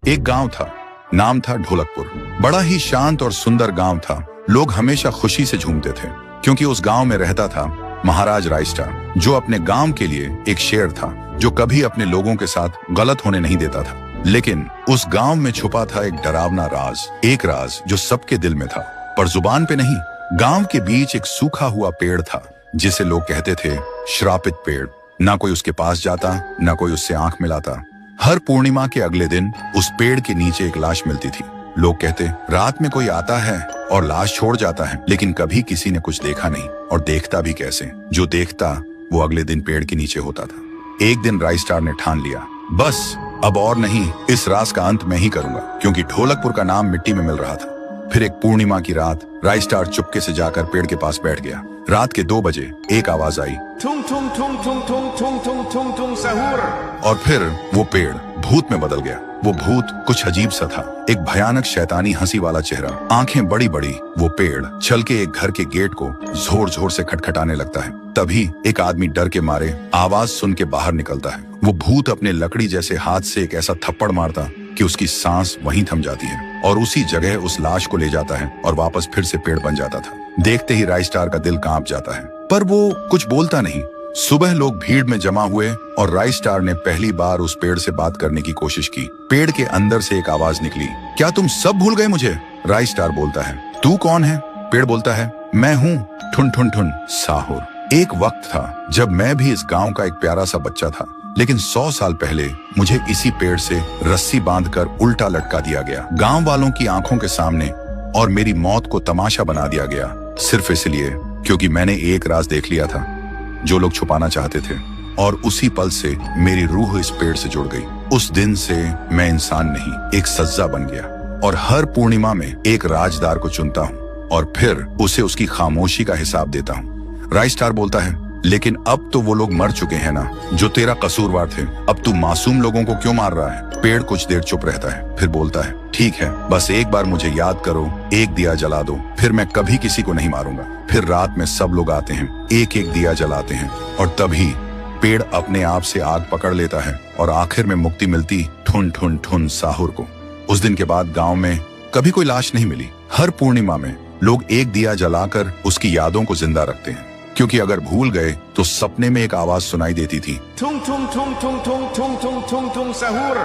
एक गांव था, नाम था ढोलकपुर। बड़ा ही शांत और सुंदर गांव था। लोग हमेशा खुशी से झूमते थे क्योंकि उस गांव में रहता था महाराज रायस्टार, जो अपने गांव के लिए एक शेर था जो कभी अपने लोगों के साथ गलत होने नहीं देता था। लेकिन उस गांव में छुपा था एक डरावना राज, एक राज जो सबके दिल में था पर जुबान पे नहीं। गांव के बीच एक सूखा हुआ पेड़ था जिसे लोग कहते थे श्रापित पेड़। ना कोई उसके पास जाता, ना कोई उससे आंख मिलाता। हर पूर्णिमा के अगले दिन उस पेड़ के नीचे एक लाश मिलती थी। लोग कहते रात में कोई आता है और लाश छोड़ जाता है, लेकिन कभी किसी ने कुछ देखा नहीं और देखता भी कैसे। जो देखता वो अगले दिन पेड़ के नीचे होता था। एक दिन रायस्टार ने ठान लिया, बस अब और नहीं, इस राज का अंत मैं ही करूंगा, क्योंकि ढोलकपुर का नाम मिट्टी में मिल रहा था। फिर एक पूर्णिमा की रात रायस्टार चुपके से जाकर पेड़ के पास बैठ गया। रात के 2 बजे एक आवाज आई, थुंग थुंग थुंग थुंग थुंग थुंग थुंग थुंग थुंग सहूर। और फिर वो पेड़ भूत में बदल गया। वो भूत कुछ अजीब सा था, एक भयानक शैतानी हंसी वाला चेहरा, आंखें बड़ी बड़ी। वो पेड़ चल के एक घर के गेट को जोर जोर से खटखटाने लगता है। तभी एक आदमी डर के मारे आवाज सुन के बाहर निकलता है। वो भूत अपने लकड़ी जैसे हाथ से एक ऐसा थप्पड़ मारता कि उसकी सांस वहीं थम जाती है और उसी जगह उस लाश को ले जाता है और वापस फिर से पेड़ बन जाता था। देखते ही रायस्टार का दिल कांप जाता है, पर वो कुछ बोलता नहीं। सुबह लोग भीड़ में जमा हुए और रायस्टार ने पहली बार उस पेड़ से बात करने की कोशिश की। पेड़ के अंदर से एक आवाज निकली, क्या तुम सब भूल गए मुझे? रायस्टार बोलता है, तू कौन है? पेड़ बोलता है, मैं हूँ ठुन ठुन ठुन साहुर। एक वक्त था जब मैं भी इस गांव का एक प्यारा सा बच्चा था, लेकिन 100 साल पहले मुझे इसी पेड़ से रस्सी बांधकर उल्टा लटका दिया गया, गांव वालों की आंखों के सामने, और मेरी मौत को तमाशा बना दिया गया, सिर्फ इसलिए क्योंकि मैंने एक राज देख लिया था जो लोग छुपाना चाहते थे। और उसी पल से मेरी रूह इस पेड़ से जुड़ गई। उस दिन से मैं इंसान नहीं, एक सज्जा बन गया और हर पूर्णिमा में एक राजदार को चुनता हूँ और फिर उसे उसकी खामोशी का हिसाब देता हूँ। रायस्टार बोलता है, लेकिन अब तो वो लोग मर चुके हैं ना जो तेरा कसूरवार थे। अब तू मासूम लोगों को क्यों मार रहा है? पेड़ कुछ देर चुप रहता है, फिर बोलता है, ठीक है, बस एक बार मुझे याद करो, एक दिया जला दो, फिर मैं कभी किसी को नहीं मारूंगा। फिर रात में सब लोग आते हैं, एक एक दिया जलाते हैं और तभी पेड़ अपने आप से आग पकड़ लेता है और आखिर में मुक्ति मिलती ठुन ठुन ठुन साहुर को। उस दिन के बाद गांव में कभी कोई लाश नहीं मिली। हर पूर्णिमा में लोग एक दिया जलाकर उसकी यादों को जिंदा रखते हैं, क्योंकि अगर भूल गए तो सपने में एक आवाज सुनाई देती थी, थुंग थुंग थुंग थुंग थुंग थुंग थुंग थुंग थुंग सहूर।